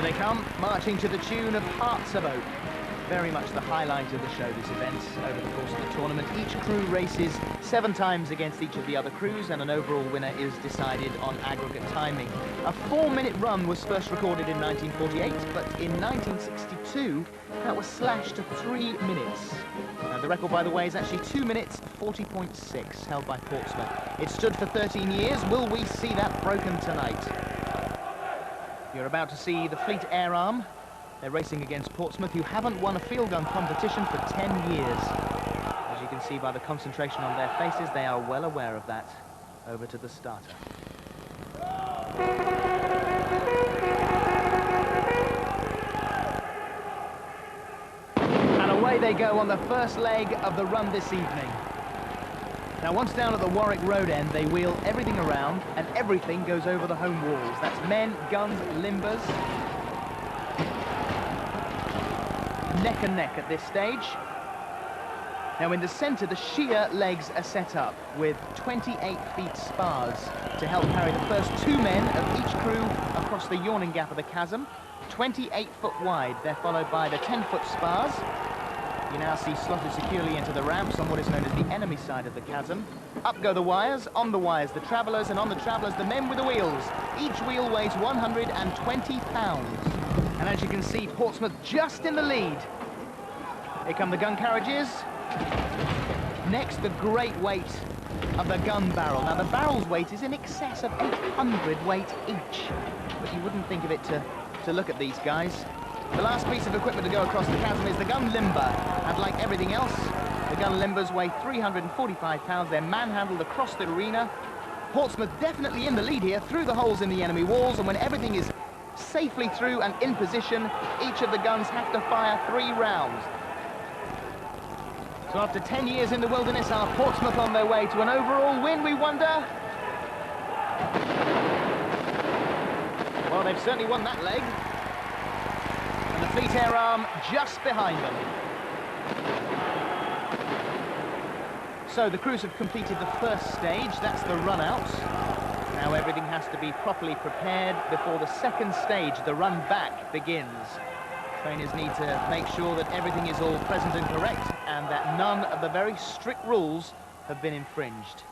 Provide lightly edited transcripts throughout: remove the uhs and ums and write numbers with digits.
they come, marching to the tune of Hearts of Oak. Very much the highlight of the show, this event, over the course of the tournament. Each crew races 7 times against each of the other crews, and an overall winner is decided on aggregate timing. A 4-minute run was first recorded in 1948, but in 1962, that was slashed to 3 minutes. The record, by the way, is actually 2 minutes 40.6, held by Portsmouth. It stood for 13 years. Will we see that broken tonight? You're about to see the Fleet Air Arm. They're racing against Portsmouth, who haven't won a field gun competition for 10 years. As you can see by the concentration on their faces, they are well aware of that. Over to the starter. And away they go on the first leg of the run this evening. Now, once down at the Warwick Road end, they wheel everything around, and everything goes over the home walls. That's men, guns, limbers. Neck and neck at this stage. Now in the centre, the sheer legs are set up with 28 feet spars to help carry the first 2 men of each crew across the yawning gap of the chasm. 28 foot wide. They're followed by the 10-foot spars. You now see slotted securely into the ramps on what is known as the enemy side of the chasm. Up go the wires, on the wires the travellers, and on the travellers the men with the wheels. Each wheel weighs 120 pounds. And as you can see, Portsmouth just in the lead. Here come the gun carriages. Next, the great weight of the gun barrel. Now, the barrel's weight is in excess of 800 weight each. But you wouldn't think of it to look at these guys. The last piece of equipment to go across the chasm is the gun limber. And like everything else, the gun limbers weigh 345 pounds. They're manhandled across the arena. Portsmouth definitely in the lead here, through the holes in the enemy walls. And when everything is safely through and in position, each of the guns have to fire 3 rounds. So after 10 years in the wilderness, are Portsmouth on their way to an overall win, we wonder? Well, they've certainly won that leg. And the Fleet Air Arm just behind them. So the crews have completed the first stage, that's the run out. Now everything has to be properly prepared before the second stage, the run back, begins. Trainers need to make sure that everything is all present and correct, and that none of the very strict rules have been infringed.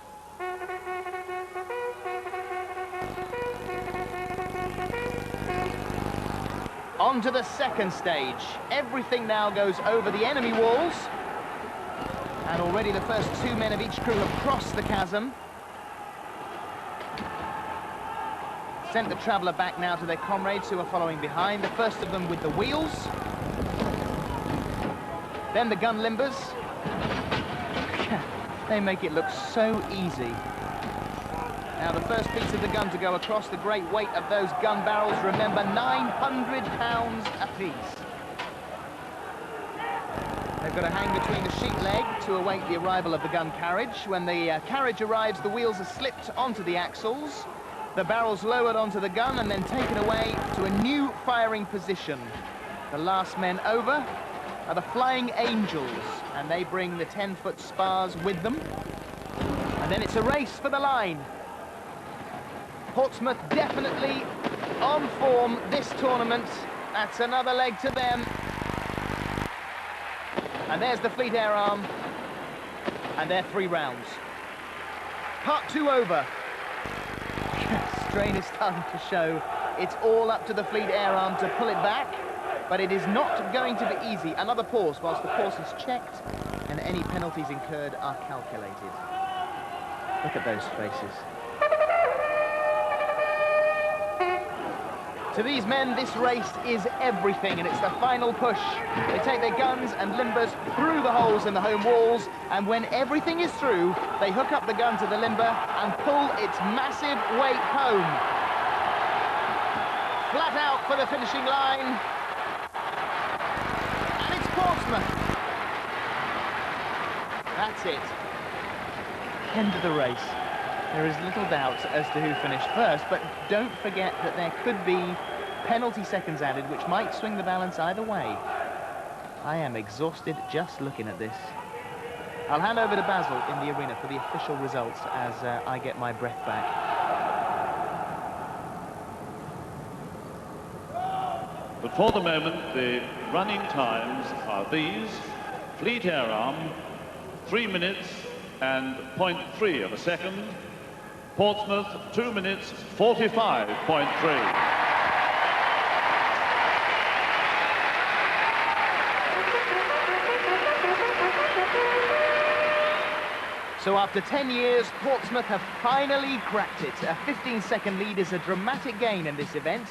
On to the second stage. Everything now goes over the enemy walls, and already the first 2 men of each crew have crossed the chasm. Sent the traveller back now to their comrades who are following behind, the first of them with the wheels. Then the gun limbers. They make it look so easy. Now the first piece of the gun to go across, the great weight of those gun barrels, remember, 900 pounds apiece. They've got to hang between the sheet leg to await the arrival of the gun carriage. When the carriage arrives, the wheels are slipped onto the axles. The barrel's lowered onto the gun and then taken away to a new firing position. The last men over are the Flying Angels, and they bring the 10-foot spars with them. And then it's a race for the line. Portsmouth definitely on form this tournament. That's another leg to them. And there's the Fleet Air Arm, and they're 3 rounds. Part 2 over. Strain is starting to show. It's all up to the Fleet Air Arm to pull it back, but it is not going to be easy. Another pause whilst the course is checked and any penalties incurred are calculated. Look at those faces. To these men, this race is everything, and it's the final push. They take their guns and limbers through the holes in the home walls, and when everything is through, they hook up the gun to the limber and pull its massive weight home. Flat out for the finishing line. And it's Portsmouth. That's it. End of the race. There is little doubt as to who finished first, but don't forget that there could be penalty seconds added, which might swing the balance either way. I am exhausted just looking at this. I'll hand over to Basil in the arena for the official results as I get my breath back. But for the moment, the running times are these. Fleet Air Arm, 3 minutes and 0.3 of a second. Portsmouth, 2 minutes, 45.3. So after 10 years, Portsmouth have finally cracked it. A 15-second lead is a dramatic gain in this event.